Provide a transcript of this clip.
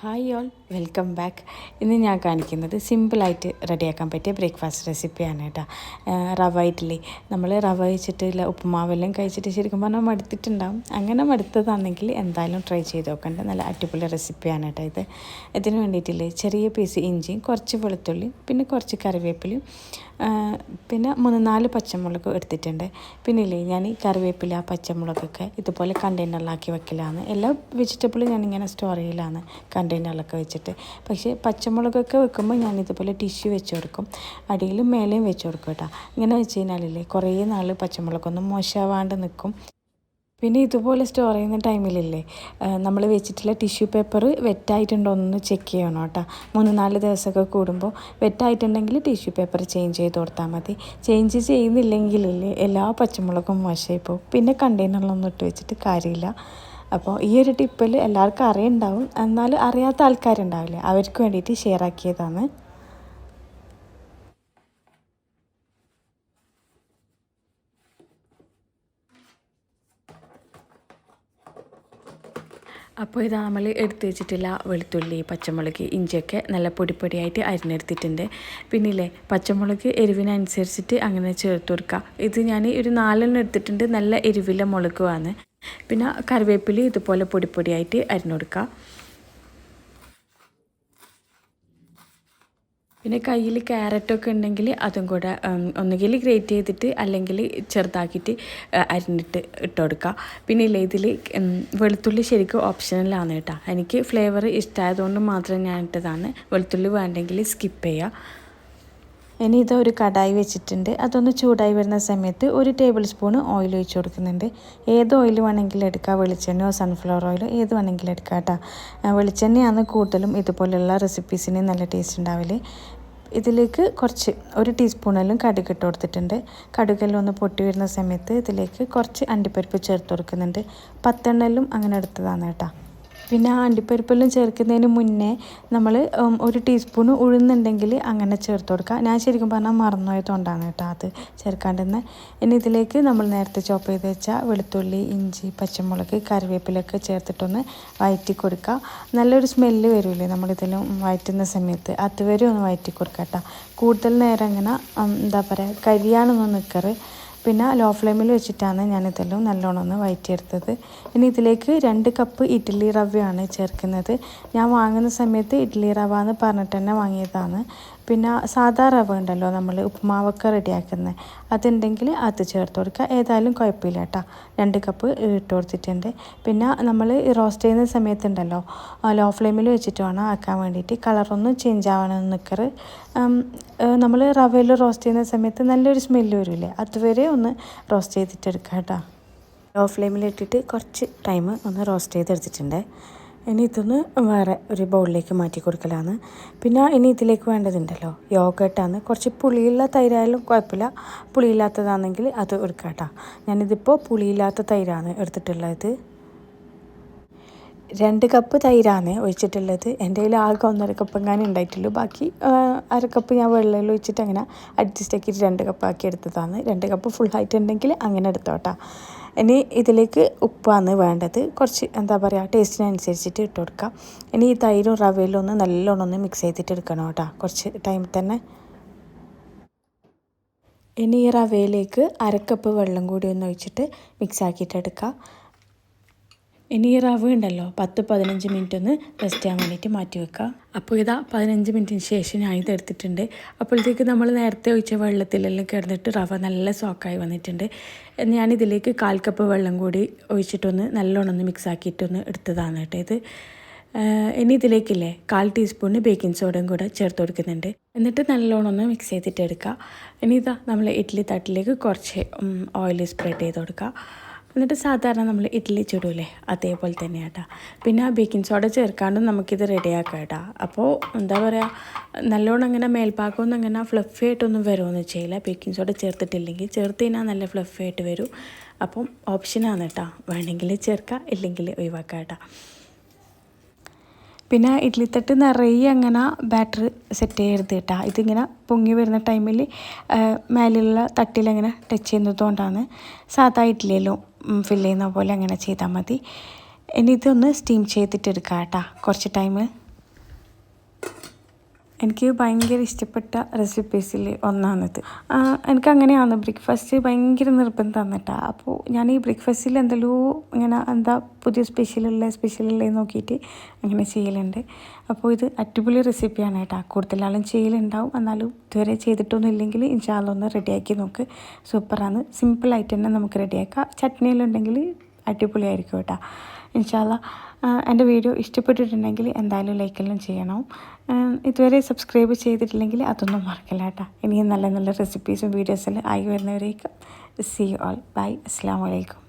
Hi all, welcome back. ഇന്ന് ഞാൻ കാണിക്കുന്നത് സിമ്പിളായിട്ട് റെഡിയാക്കാൻ പറ്റിയ ബ്രേക്ക്ഫാസ്റ്റ് റെസിപ്പിയാണ് കേട്ടോ. റവ ഇഡ്ഡലി. നമ്മൾ റവ വെച്ചിട്ടുള്ള ഉപ്പുമാവെല്ലാം കഴിച്ചിട്ട് ശരിക്കും പറഞ്ഞാൽ മടുത്തിട്ടുണ്ടാകും. അങ്ങനെ മടുത്തതാണെങ്കിൽ എന്തായാലും ട്രൈ ചെയ്ത് നോക്കണ്ട. നല്ല അടിപൊളി റെസിപ്പിയാണ് കേട്ടോ ഇതിന് വേണ്ടിയിട്ടില്ലേ ചെറിയ പീസ് ഇഞ്ചിയും കുറച്ച് വെളുത്തുള്ളിയും പിന്നെ കുറച്ച് കറിവേപ്പിലയും പിന്നെ 3-4 പച്ചമുളക് എടുത്തിട്ടുണ്ട്. പിന്നെ ഇല്ലേ ഞാൻ ഈ കറിവേപ്പില പച്ചമുളകൊക്കെ ഇതുപോലെ കണ്ടെയ്നറിലാക്കി വെക്കലാണ്. എല്ലാ വെജിറ്റബിളും ഞാനിങ്ങനെ സ്റ്റോർ ചെയ്യലാണ് കണ്ടെയ്നറിലൊക്കെ വെച്ചിട്ട്. പക്ഷേ പച്ചമുളകൊക്കെ വെക്കുമ്പോൾ ഞാൻ ഇതുപോലെ ടിഷ്യൂ വെച്ച് കൊടുക്കും, അടിയിലും മേലെയും വെച്ച് കൊടുക്കും കേട്ടോ. ഇങ്ങനെ വെച്ച് കഴിഞ്ഞാലില്ലേ കുറേ നാൾ പച്ചമുളകൊന്നും മോശമാവാണ്ട് നിൽക്കും. പിന്നെ ഇതുപോലെ സ്റ്റോർ ചെയ്യുന്ന ടൈമിലില്ലേ നമ്മൾ വെച്ചിട്ടുള്ള ടിഷ്യൂ പേപ്പർ വെറ്റായിട്ടുണ്ടോ എന്ന് ചെക്ക് ചെയ്യണം കേട്ടോ. 3-4 ദിവസമൊക്കെ കൂടുമ്പോൾ വെറ്റായിട്ടുണ്ടെങ്കിൽ ടിഷ്യൂ പേപ്പർ ചേഞ്ച് ചെയ്ത് കൊടുത്താൽ മതി. ചേഞ്ച് ചെയ്യുന്നില്ലെങ്കിലല്ലേ എല്ലാ പച്ചമുളകും മോശമായി പോകും. പിന്നെ കണ്ടെയ്നറിലൊന്നും ഇട്ട് വെച്ചിട്ട് കാര്യമില്ല. അപ്പോൾ ഈ ഒരു ടിപ്പിൽ എല്ലാവർക്കും അറിയുണ്ടാവും, എന്നാലും അറിയാത്ത ആൾക്കാരുണ്ടാവില്ലേ, അവർക്ക് വേണ്ടിയിട്ട് ഷെയർ ആക്കിയതാണ്. അപ്പോൾ ഇതാ നമ്മൾ എടുത്ത് വെച്ചിട്ടുള്ള വെളുത്തുള്ളി പച്ചമുളക് ഇഞ്ചിയൊക്കെ നല്ല പൊടിപ്പൊടിയായിട്ട് അരിഞ്ഞെടുത്തിട്ടുണ്ട്. പിന്നില്ലേ പച്ചമുളക് എരിവിനനുസരിച്ചിട്ട് അങ്ങനെ ചേർത്ത് കൊടുക്കുക. ഇത് ഞാൻ ഒരു 4 എടുത്തിട്ടുണ്ട്. നല്ല എരിവിലെ മുളകുമാണ്. പിന്നെ കറിവേപ്പില ഇതുപോലെ പൊടിപ്പൊടിയായിട്ട് അരിഞ്ഞു കൊടുക്കുക. പിന്നെ കയ്യിൽ ക്യാരറ്റൊക്കെ ഉണ്ടെങ്കിൽ അതും കൂടെ ഒന്നുകിൽ ഗ്രേറ്റ് ചെയ്തിട്ട് അല്ലെങ്കിൽ ചെറുതാക്കിയിട്ട് അരിഞ്ഞിട്ട് ഇട്ട് കൊടുക്കുക. പിന്നെ ഇല്ല ഇതിൽ വെളുത്തുള്ളി ശരിക്കും ഓപ്ഷണലാണ് കേട്ടോ. എനിക്ക് ഫ്ലേവർ ഇഷ്ടമായതുകൊണ്ട് മാത്രം ഞാൻ ഇട്ടതാണ്. വെളുത്തുള്ളി വേണ്ടെങ്കിൽ സ്കിപ്പ് ചെയ്യുക. ഇനി ഇതൊരു കടായി വെച്ചിട്ടുണ്ട്. അതൊന്ന് ചൂടായി വരുന്ന സമയത്ത് 1 ടേബിൾ സ്പൂൺ ഓയിൽ ഒഴിച്ച് കൊടുക്കുന്നുണ്ട്. ഏത് ഓയിൽ വേണമെങ്കിലും എടുക്കുക, വെളിച്ചെണ്ണയോ സൺഫ്ലവർ ഓയിലോ ഏത് വേണമെങ്കിലും എടുക്കുക കേട്ടോ. വെളിച്ചെണ്ണയാണ് കൂടുതലും ഇതുപോലെയുള്ള റെസിപ്പീസിന് നല്ല ടേസ്റ്റ് ഉണ്ടാവില്ല. ഇതിലേക്ക് കുറച്ച് 1 ടീസ്പൂണെല്ലാം കടുക് ഇട്ട് കൊടുത്തിട്ടുണ്ട്. കടുകെല്ലാം ഒന്ന് പൊട്ടി വരുന്ന സമയത്ത് ഇതിലേക്ക് കുറച്ച് അണ്ടിപ്പരിപ്പ് ചേർത്ത് കൊടുക്കുന്നുണ്ട്. 10 എണ്ണെല്ലാം അങ്ങനെ എടുത്തതാണ് കേട്ടോ. പിന്നെ അണ്ടിപ്പരിപ്പെല്ലാം ചേർക്കുന്നതിന് മുന്നേ നമ്മൾ 1 ടീസ്പൂൺ ഉഴുന്നുണ്ടെങ്കിൽ അങ്ങനെ ചേർത്ത് കൊടുക്കുക. ഞാൻ ശരിക്കും പറഞ്ഞാൽ മറന്നുപോയതുകൊണ്ടാണ് കേട്ടോ അത് ചേർക്കാണ്ടെന്ന്. ഇനി ഇതിലേക്ക് നമ്മൾ നേരത്തെ ചോപ്പ് ചെയ്ത് വെച്ചാൽ വെളുത്തുള്ളി ഇഞ്ചി പച്ചമുളക് കറിവേപ്പിലൊക്കെ ചേർത്തിട്ടൊന്ന് വഴറ്റി കൊടുക്കുക. നല്ലൊരു സ്മെല്ല് വരില്ലേ നമ്മളിതെല്ലാം വഴറ്റുന്ന സമയത്ത്, അതുവരെ ഒന്ന് വഴറ്റി കൊടുക്കുക കേട്ടോ. കൂടുതൽ നേരം അങ്ങനെ എന്താ പറയുക കരിയാനൊന്നും നിൽക്കറ്. പിന്നെ ലോ ഫ്ലെയിമിൽ വെച്ചിട്ടാണ് ഞാനിതെല്ലാം നല്ലോണം ഒന്ന് വഴറ്റിയെടുത്തത്. ഇനി ഇതിലേക്ക് 2 കപ്പ് ഇഡ്ഡലി റവയാണ് ചേർക്കുന്നത്. ഞാൻ വാങ്ങുന്ന സമയത്ത് ഇഡ്ഡലി റവ എന്ന് പറഞ്ഞിട്ട് തന്നെ വാങ്ങിയതാണ്. പിന്നെ സാധാ റവ ഉണ്ടല്ലോ നമ്മൾ ഉപ്പുമാവൊക്കെ റെഡിയാക്കുന്നത്, അതുണ്ടെങ്കിൽ അത് ചേർത്ത് കൊടുക്കുക. ഏതായാലും കുഴപ്പമില്ല കേട്ടോ. 2 കപ്പ് ഇട്ട് കൊടുത്തിട്ടുണ്ട്. പിന്നെ നമ്മൾ റോസ്റ്റ് ചെയ്യുന്ന സമയത്തുണ്ടല്ലോ ലോ ഫ്ലെയിമിൽ വെച്ചിട്ട് വേണം ആക്കാൻ വേണ്ടിയിട്ട്. കളറൊന്നും ചേഞ്ച് ആവാനൊന്നും നിൽക്കറ്. നമ്മൾ റവയിൽ റോസ്റ്റ് ചെയ്യുന്ന സമയത്ത് നല്ലൊരു സ്മെല്ല് വരില്ലേ, അതുവരെ ഒന്ന് റോസ്റ്റ് ചെയ്തിട്ടെടുക്കുക കേട്ടോ. ലോ ഫ്ലെയിമിലിട്ടിട്ട് കുറച്ച് ടൈം ഒന്ന് റോസ്റ്റ് ചെയ്തെടുത്തിട്ടുണ്ട്. ഇനി ഇതൊന്ന് വേറെ ഒരു ബൗളിലേക്ക് മാറ്റി കൊടുക്കലാണ്. പിന്നെ ഇനി ഇതിലേക്ക് വേണ്ടതുണ്ടല്ലോ യോഗട്ടാണ്. കുറച്ച് പുളിയുള്ള തൈരായാലും കുഴപ്പമില്ല, പുളിയില്ലാത്തതാണെങ്കിൽ അത് എടുക്കാം കേട്ടോ. ഞാനിതിപ്പോൾ പുളിയില്ലാത്ത തൈരാണ് എടുത്തിട്ടുള്ളത്. 2 കപ്പ് തൈരാണ് ഒഴിച്ചിട്ടുള്ളത്. എൻ്റെ കയ്യിൽ ആകെ 1.5 കപ്പ് എങ്ങാനും ഉണ്ടായിട്ടുള്ളൂ. ബാക്കി 1/2 കപ്പ് ഞാൻ വെള്ളയിൽ ഒഴിച്ചിട്ട് അങ്ങനെ അഡ്ജസ്റ്റ് ആക്കിയിട്ട് 2 കപ്പ് ആക്കി എടുത്തതാണ്. 2 കപ്പ് ഫുൾ ആയിട്ടുണ്ടെങ്കിൽ അങ്ങനെ എടുത്തോട്ടാ. ഇനി ഇതിലേക്ക് ഉപ്പാണ് വേണ്ടത്. കുറച്ച് എന്താ പറയുക ടേസ്റ്റിനനുസരിച്ചിട്ട് ഇട്ട് കൊടുക്കാം. ഇനി ഈ തൈരും റവയിലും ഒന്ന് നല്ലോണം ഒന്ന് മിക്സ് ചെയ്തിട്ട് എടുക്കണം കേട്ടോ, കുറച്ച് ടൈമിൽ തന്നെ. ഇനി ഈ റവയിലേക്ക് 1/2 കപ്പ് വെള്ളം കൂടി ഒന്ന് ഒഴിച്ചിട്ട് മിക്സ് ആക്കിയിട്ട് എടുക്കാം. ഇനി ഈ റവ ഉണ്ടല്ലോ 10-15 മിനിറ്റ് ഒന്ന് റെസ്റ്റ് ചെയ്യാൻ വേണ്ടിയിട്ട് മാറ്റി വെക്കുക. അപ്പോൾ ഇതാ 15 മിനിറ്റിന് ശേഷം ഞാൻ ഇതെടുത്തിട്ടുണ്ട്. അപ്പോഴത്തേക്ക് നമ്മൾ നേരത്തെ ഒഴിച്ച വെള്ളത്തിലെല്ലാം കിടന്നിട്ട് റവ നല്ല സോക്കായി വന്നിട്ടുണ്ട്. ഞാനിതിലേക്ക് 1/4 കപ്പ് വെള്ളം കൂടി ഒഴിച്ചിട്ടൊന്ന് നല്ലോണം ഒന്ന് മിക്സ് ആക്കിയിട്ടൊന്ന് എടുത്തതാണ് കേട്ടോ ഇത്. ഇനി ഇതിലേക്കില്ലേ 1/4 ടീസ്പൂൺ ബേക്കിംഗ് സോഡയും കൂടെ ചേർത്ത് കൊടുക്കുന്നുണ്ട്. എന്നിട്ട് നല്ലോണം ഒന്ന് മിക്സ് ചെയ്തിട്ട് എടുക്കുക. ഇനി ഇതാ നമ്മൾ ഇഡ്ഡലി തട്ടിലേക്ക് കുറച്ച് ഓയിൽ സ്പ്രെഡ് ചെയ്ത് കൊടുക്കുക. എന്നിട്ട് സാധാരണ നമ്മൾ ഇഡ്ഡലി ചുടൂലേ അതേപോലെ തന്നെ കേട്ടോ. പിന്നെ ബേക്കിംഗ് സോഡ ചേർക്കാണ്ടും നമുക്കിത് റെഡിയാക്കാം കേട്ടോ. അപ്പോൾ എന്താ പറയുക നല്ലോണം അങ്ങനെ മേൽഭാഗമൊന്നും അങ്ങനെ ഫ്ലഫി ആയിട്ടൊന്നും വരുമോയെന്ന് ചെയ്യില്ല. ബേക്കിംഗ് സോഡ ചേർത്തിട്ടില്ലെങ്കിൽ ചേർത്ത് കഴിഞ്ഞാൽ നല്ല ഫ്ലഫി ആയിട്ട് വരും. അപ്പം ഓപ്ഷനാണ് കേട്ടോ, വേണമെങ്കിൽ ചേർക്കാം ഇല്ലെങ്കിൽ ഒഴിവാക്കാം കേട്ടോ. പിന്നെ ഇഡ്ഡലി തട്ട് നിറയെ അങ്ങനെ ബാറ്റർ സെറ്റ് ചെയ്യരുത് കേട്ടോ. ഇതിങ്ങനെ പൊങ്ങി വരുന്ന ടൈമിൽ മേലുള്ള തട്ടിലങ്ങനെ ടച്ച് ചെയ്യുന്നതുകൊണ്ടാണ്. സാധാ ഇഡ്ഡലിയിലും ഫില്ല് ചെയ്യുന്ന പോലെ അങ്ങനെ ചെയ്താൽ മതി. ഇനി ഇതൊന്ന് സ്റ്റീം ചെയ്തിട്ട് എടുക്കാം കേട്ടോ കുറച്ച് ടൈം. എനിക്ക് ഭയങ്കര ഇഷ്ടപ്പെട്ട റെസിപ്പീസിൽ ഒന്നാണിത്. എനിക്കങ്ങനെയാണ് ബ്രേക്ക്ഫാസ്റ്റ് ഭയങ്കര നിർബന്ധമാണ് കേട്ടോ. അപ്പോൾ ഞാൻ ഈ ബ്രേക്ക്ഫാസ്റ്റിൽ എന്തെല്ലോ ഇങ്ങനെ എന്താ പുതിയ സ്പെഷ്യലുള്ള നോക്കിയിട്ട് അങ്ങനെ ചെയ്യലുണ്ട്. അപ്പോൾ ഇത് അടിപൊളി റെസിപ്പിയാണ് കേട്ടോ. കൂടുതലാളും ചെയ്യലുണ്ടാവും, എന്നാലും ഇതുവരെ ചെയ്തിട്ടൊന്നും ഇല്ലെങ്കിൽ ഇൻഷാ അല്ലാഹ് ഒന്ന് റെഡിയാക്കി നോക്ക്. സൂപ്പറാണ്, സിമ്പിളായിട്ട് തന്നെ നമുക്ക് റെഡിയാക്കാം. ചട്നിയിലുണ്ടെങ്കിൽ അടിപൊളിയായിരിക്കും കേട്ടോ. ഇൻഷാ അല്ലാഹ് എൻ്റെ വീഡിയോ ഇഷ്ടപ്പെട്ടിട്ടുണ്ടെങ്കിൽ എന്തായാലും ലൈക്കെല്ലാം ചെയ്യണം. ഇതുവരെ സബ്സ്ക്രൈബ് ചെയ്തിട്ടില്ലെങ്കിൽ അതൊന്നും മറക്കില്ല കേട്ടോ. ഇനിയും നല്ല നല്ല റെസിപ്പീസും വീഡിയോസെല്ലാം ആയി വരുന്നവരേക്കും. See you all. ബൈ. അസ്സലാമു അലൈക്കും.